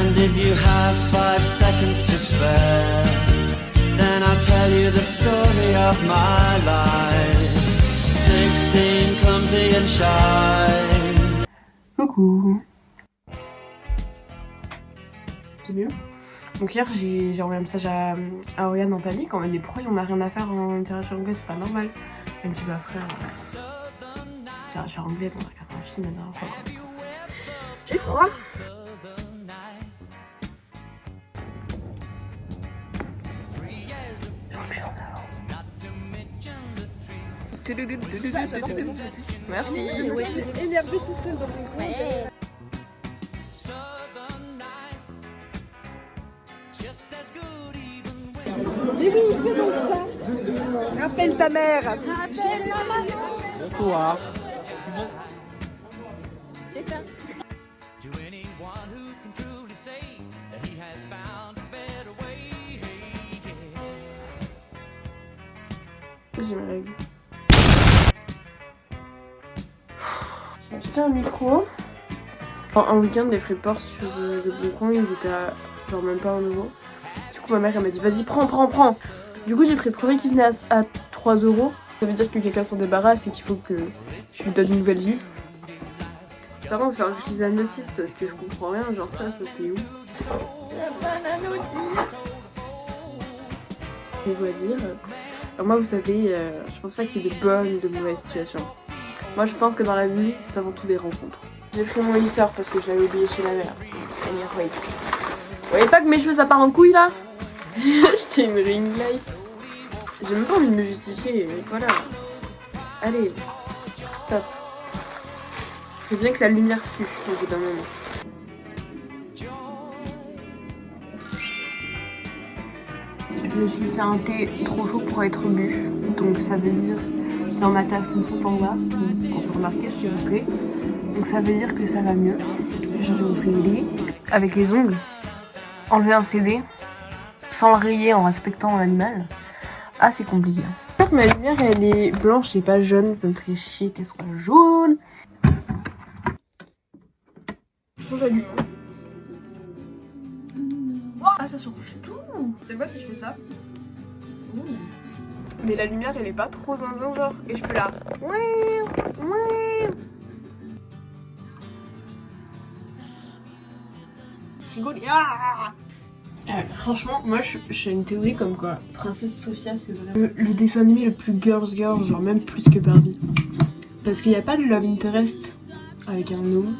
And if you have 5 seconds to spare, then I'll tell you the story of my life. 16, clumsy and shy. Coucou. C'est mieux. Donc hier j'ai envoyé un message à Oriane en panique en mode mais pourquoi on a rien à faire en littérature anglaise, c'est pas normal. Elle me dit bah frère, littérature anglaise on regarde un film la dernière fois quoi. J'ai froid. Merci. Énervée toute seule dans mon coin. Mais oui, fais donc ça. Appelle ta mère. Appelle ma maman. Bonsoir. J'ai faim. J'ai mes règles. J'ai acheté un micro. Un week-end, les frais de port sur le Bon Coin, ils étaient à genre même pas 1 €. Du coup, ma mère elle m'a dit vas-y, prends. Du coup, j'ai pris le premier qui venait à 3 €. Ça veut dire que quelqu'un s'en débarrasse et qu'il faut que je lui donne une nouvelle vie. Par contre, il va falloir que je lise la notice parce que je comprends rien. Genre, ça se met où? La notice. Je vais vous dire. Alors moi, vous savez, je pense pas qu'il y ait de bonnes et de mauvaises situations. Moi, je pense que dans la vie, c'est avant tout des rencontres. J'ai pris mon lisseur parce que je l'avais oublié chez la mère. Vous voyez pas que mes cheveux ça part en couille là? J'ai acheté une ring light. J'ai même pas envie de me justifier, mais voilà. Allez, stop. C'est bien que la lumière fût au bout d'un moment. Je me suis fait un thé trop chaud pour être bu. Donc ça veut dire dans ma tasse Kung Fu Panda. On peut remarquer s'il vous plaît. Donc ça veut dire que ça va mieux. J'ai mon CD avec les ongles. Enlever un CD sans le rayer en respectant l'animal. Ah c'est compliqué. J'espère que ma lumière elle est blanche et pas jaune. Ça me ferait chier qu'elle soit jaune. Change du coup. Ah ça change tout. C'est quoi si je fais ça? Ouh. Mais la lumière elle est pas trop zinzin genre. Et je peux la... Rigole. Franchement, moi j'ai une théorie comme quoi Princesse Sophia c'est vraiment le dessin animé le plus girls, genre même plus que Barbie. Parce qu'il n'y a pas de love interest avec un homme.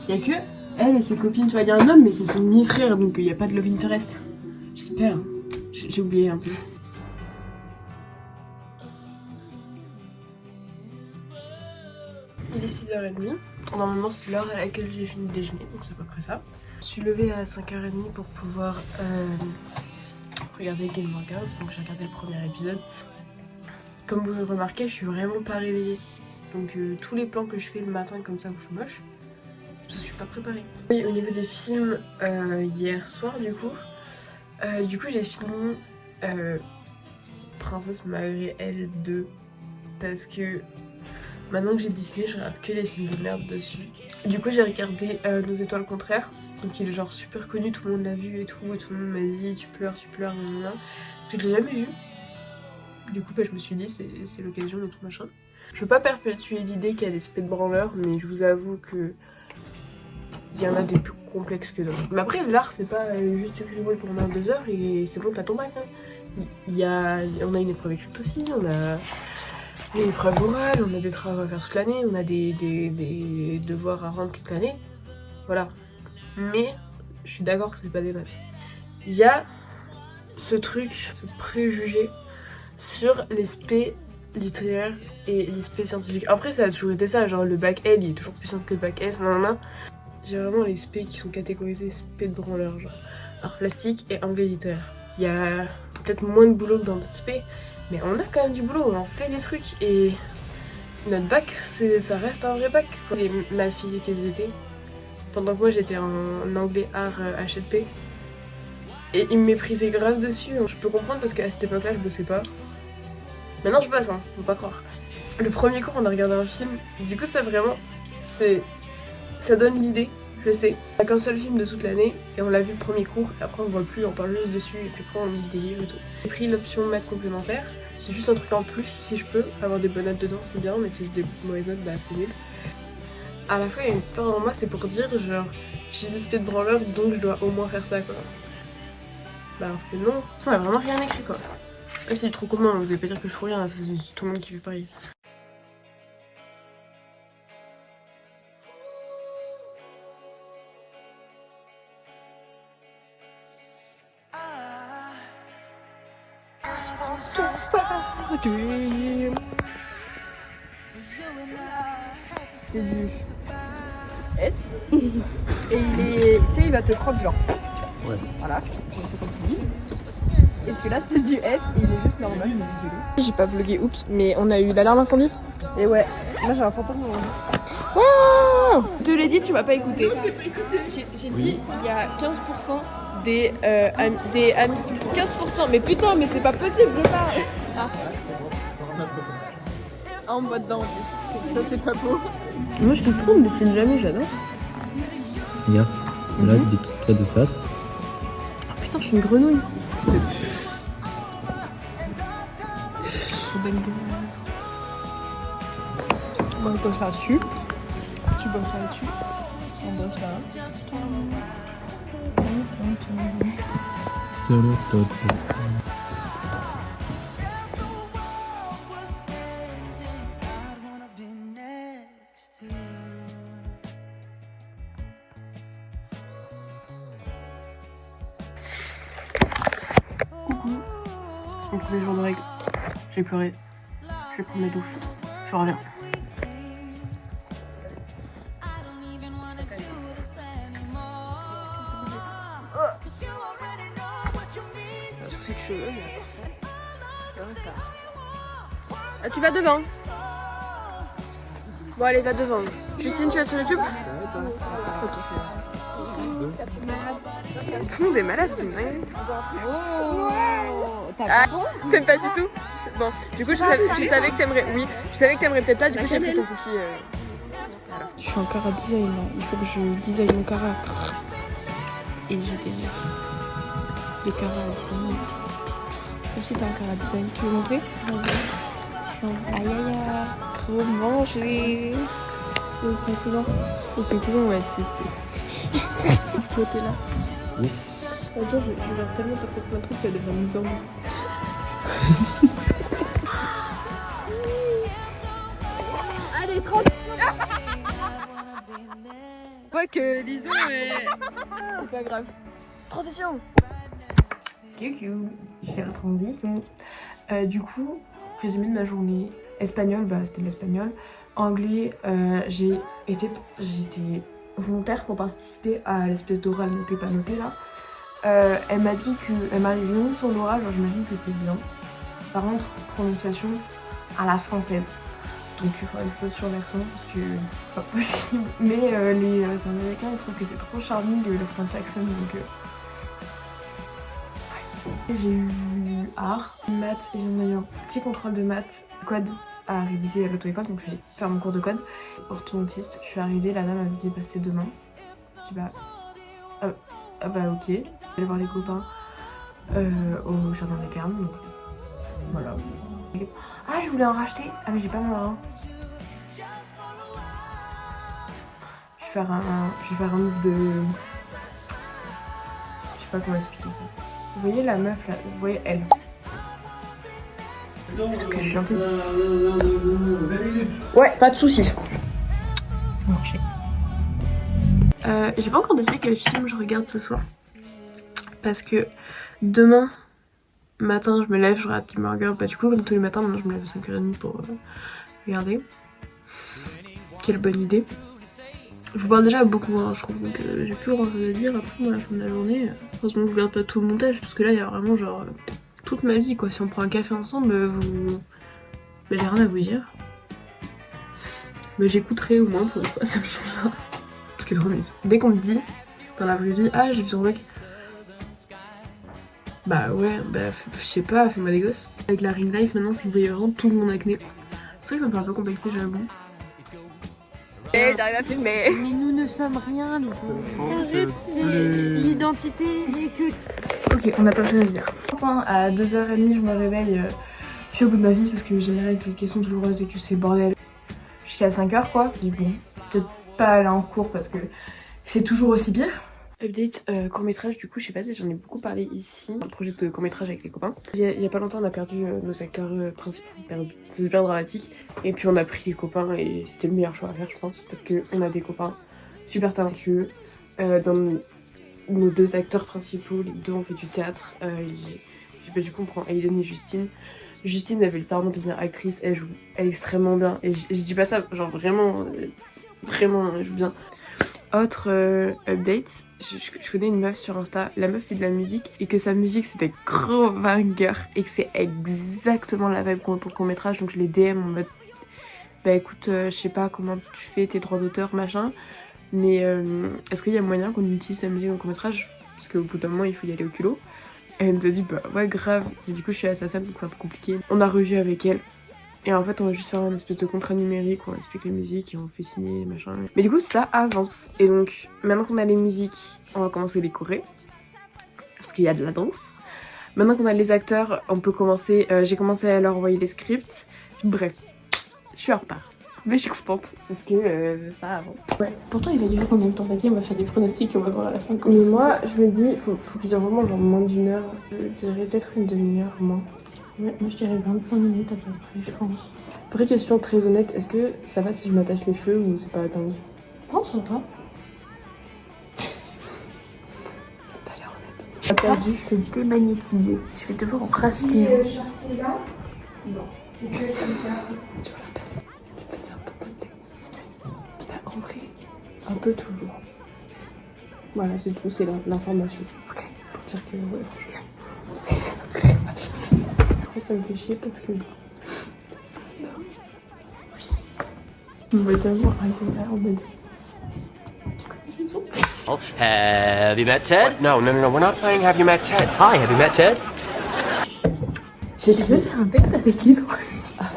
Il y a que elle et ses copines, tu vois, il y a un homme mais c'est son demi-frère donc il n'y a pas de love interest. J'espère. J'ai oublié un peu. Il est 6h30. Normalement c'est l'heure à laquelle j'ai fini de déjeuner, donc c'est à peu près ça. Je suis levée à 5h30 pour pouvoir regarder Gilmore Girls, donc j'ai regardé le premier épisode. Comme vous le remarquez, je suis vraiment pas réveillée. Donc tous les plans que je fais le matin comme ça où je suis moche, je suis pas préparée. Oui, au niveau des films, hier soir du coup j'ai fini Princesse Malgré elle 2 parce que maintenant que j'ai Disney, je regarde que les films de merde dessus. Du coup j'ai regardé Nos étoiles contraires. Donc il est genre super connu, tout le monde l'a vu et tout le monde m'a dit tu pleures, nan. Je l'ai jamais vu. Du coup bah, je me suis dit c'est l'occasion de tout machin. Je veux pas perpétuer l'idée qu'il y a des spé de branleurs, mais je vous avoue que il y en a des plus complexes que d'autres. Mais après l'art c'est pas juste tu rigoles pendant 2 heures et c'est bon t'as ton bac. Hein. On a une épreuve écrite aussi, on a une épreuve orale, on a des travaux à faire toute l'année, on a des devoirs à rendre toute l'année. Voilà. Mais je suis d'accord que c'est pas des maths. Il y a ce truc, ce préjugé sur les spé littéraires et les spé scientifiques. Après ça a toujours été ça, genre le bac L il est toujours plus simple que le bac S, nan. J'ai vraiment les spé qui sont catégorisés spé de branleurs, genre art plastique et anglais littéraire. Il y a peut-être moins de boulot que dans d'autres spé, mais on a quand même du boulot, on fait des trucs et notre bac ça reste un vrai bac. Les maths, physique et SVT. Pendant que moi j'étais en anglais art HLP et ils me méprisaient grave dessus. Je peux comprendre parce qu'à cette époque là je bossais pas. Maintenant je bosse, hein, faut pas croire. Le premier cours on a regardé un film, du coup ça vraiment, ça donne l'idée Je sais. On a qu'un seul film de toute l'année et on l'a vu le premier cours et après on voit plus, on parle juste dessus et puis après on lit des livres et tout. J'ai pris l'option maths complémentaire. C'est juste un truc en plus si je peux. Avoir des bonnes notes dedans c'est bien mais si j'ai des mauvaises notes bah c'est nul. À la fois il y a une peur en moi, c'est pour dire genre j'ai des espèces de branleur donc je dois au moins faire ça quoi. Bah alors que non, ça on a vraiment rien écrit quoi. Là c'est trop commun, vous allez pas dire que je fous rien, c'est tout le monde qui fait pareil. C'est du S. Et il est. Tu sais, il va te prendre genre. Ouais. Voilà. Et celui-là, c'est du S. Et il est juste normal, il est violet. J'ai pas vlogué, oups. Mais on a eu l'alarme incendie. Et ouais. Là, j'ai un fantôme dans mon lit. Waouh! Je te l'ai dit, tu m'as pas écouté. J'ai dit, il y a 15% des amis. 15%. Mais putain, mais c'est pas possible, je parle. Ah. Ah, on me voit dedans en plus. Ça, c'est pas beau. Moi je kiffe trop, on me dessine jamais, j'adore. Regarde, là, dis-toi de face. Oh putain, je suis une grenouille. Bon, on bosse là-dessus. Tu bosses là-dessus. On bosse là. C'est mon premier jour de règle. J'ai pleuré. Je vais prendre mes douches. Je reviens. Un souci de cheveux, mais à part ça. Ouais, ça. Ah, tu vas devant. Bon, allez, va devant. Justine, tu vas sur YouTube? Ok. Tout le monde est malade, c'est dingue. Ah, t'aimes pas du tout? Bon, du coup, je savais que t'aimerais. Oui, je savais que t'aimerais peut-être pas, du coup, j'ai pris ton cookie. Voilà. Je suis en cara design là. Il faut que je design mon cara. Et j'ai des cara design. Aussi, t'es en cara design. Tu veux montrer? Aïe aïe aïe. Trop manger. C'est son cousin. Et son cousin, ouais, c'est. Toi, t'es là. Oui. Un jour, je vais tellement taper plein de trucs qu'elle devient mi-forme. Allez, 30. Quoi que Lison est. C'est pas grave. Transition. Coucou. Je vais faire transition. Du coup, résumé de ma journée. Espagnol, bah c'était de l'espagnol. Anglais, j'ai été volontaire pour participer à l'espèce d'oral noté pas noté là. Elle m'a dit qu'elle m'a mis sur l'oral, genre j'imagine que c'est bien. Par contre, prononciation à la française. Donc il faudrait que je pose sur l'accent parce que c'est pas possible. Mais les Américains ils trouvent que c'est trop charming le French accent donc... Ouais. J'ai eu art, maths, et j'ai eu un petit contrôle de maths, code à réviser à l'auto-école, donc je vais faire mon cours de code. Orthodontiste, je suis arrivée, la dame m'avait dit bah c'est demain. Je dis bah... ah bah ok. J'allais voir les copains au jardin des Carmes, donc voilà. Ah je voulais en racheter. Ah mais j'ai pas mon marin. Je vais faire un move de... Je sais pas comment expliquer ça. Vous voyez la meuf là, vous voyez elle. C'est parce que je suis gentille. Ouais, pas de soucis. C'est bon, j'ai pas encore décidé quel film je regarde ce soir. Parce que demain matin je me lève, je regarde Gilmore Girls. Bah du coup comme tous les matins maintenant je me lève à 5h30 pour regarder. Quelle bonne idée. Je vous parle déjà beaucoup hein, je trouve, donc j'ai plus grand chose à dire après moi à la fin de la journée. Heureusement que je regarde pas tout le montage parce que là il y a vraiment genre toute ma vie quoi. Si on prend un café ensemble vous... Bah, j'ai rien à vous dire. Mais j'écouterai au moins pour une fois, ça me changera. Ce qui est trop mieux. Dès qu'on me dit dans la vraie vie, ah j'ai vu son mec. Bah ouais, bah je sais pas, fais-moi des gosses. Avec la ring light maintenant c'est que vous voyez vraiment tout le monde acné. C'est vrai que ça me fait un peu complexé j'avoue. J'arrive à filmer. Mais nous ne ne sommes rien, nous sommes... L'identité n'est que... Ok, on a plein de choses à dire. Enfin, à 2h30, je me réveille. Je suis au bout de ma vie parce que j'ai les règles qui sont douloureuses et que c'est bordel. Jusqu'à 5h quoi. Je dis bon, peut-être pas aller en cours parce que c'est toujours aussi pire. Update court-métrage, du coup, je sais pas si j'en ai beaucoup parlé ici. Un projet de court-métrage avec les copains. Il y a pas longtemps, on a perdu nos acteurs principaux. C'est super dramatique. Et puis on a pris les copains et c'était le meilleur choix à faire, je pense. Parce qu'on a des copains super talentueux. Dans nos 2 acteurs principaux, les 2 ont fait du théâtre. Du coup, on prend Aiden et Justine. Justine avait le talent de devenir actrice, elle joue extrêmement bien. Et je dis pas ça, genre vraiment, elle joue bien. Autre update, je connais une meuf sur Insta, la meuf fait de la musique et que sa musique c'était gros banger et que c'est exactement la vibe pour le court-métrage. Donc je les DM en mode, bah écoute, je sais pas comment tu fais tes droits d'auteur, machin, mais est-ce qu'il y a moyen qu'on utilise sa musique dans le court-métrage? Parce qu'au bout d'un moment, il faut y aller au culot. Et elle me dit bah ouais grave, et du coup je suis à sa salle donc c'est un peu compliqué. On a revu avec elle et en fait on va juste faire un espèce de contrat numérique où on explique les musiques et on fait signer machin. Mais du coup ça avance et donc maintenant qu'on a les musiques on va commencer les chorés parce qu'il y a de la danse. Maintenant qu'on a les acteurs on peut commencer, j'ai commencé à leur envoyer les scripts. Bref, je suis en retard. Mais je suis contente parce que ça avance. Ouais. Pourtant, il va durer combien de temps? Vas-y, on va faire des pronostics et on va voir à la fin. Mais moi, je me dis, faut qu'il dure vraiment genre moins d'1 heure. Je dirais peut-être une demi-heure, moins. Ouais, moi je dirais 25 minutes à peu près, je pense. Vraie question très honnête, est-ce que ça va si je m'attache les cheveux ou c'est pas dingue? Non, ça va. T'as pas l'air honnête. La perdu, c'est démagnétisé. Je vais devoir en racheter. Non. Tu vas la passer. Tu fais ça un peu bonne. En vrai, un peu toujours. Voilà, c'est tout, c'est l'information. Ok. Pour dire que ouais, c'est bien. Après, ça me fait chier parce que. On va d'abord arrêter là en mode. Have you met Ted? No, we're not playing Have You Met Ted. Hi, have you met Ted? Tu veux faire un texte avec Lison? Ah,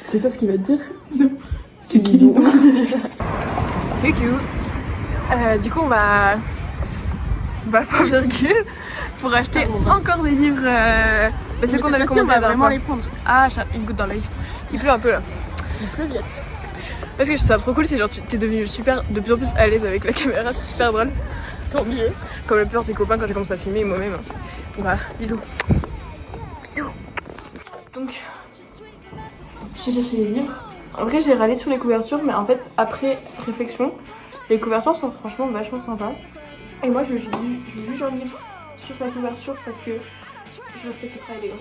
c'est pas ce qu'il va te dire? Non. C'est qui Lison? Coucou. Du coup, on va point virgule pour acheter encore des livres. C'est qu'on avait commandé la dernière fois. Les prendre. Ah, une goutte dans l'œil. Il pleut un peu là. Il pleut vite. Parce que je trouve ça trop cool, c'est genre t'es devenu super, de plus en plus à l'aise avec la caméra, c'est super drôle. Tant mieux. Comme le peur tes copains quand j'ai commencé à filmer et moi-même. Donc voilà, bisous. Bisous. Donc, j'ai cherché les livres. En vrai, j'ai râlé sur les couvertures, mais en fait, après réflexion, les couvertures sont franchement vachement sympas. Et moi, je juge un livre sur sa couverture parce que je respecte le travail des gars.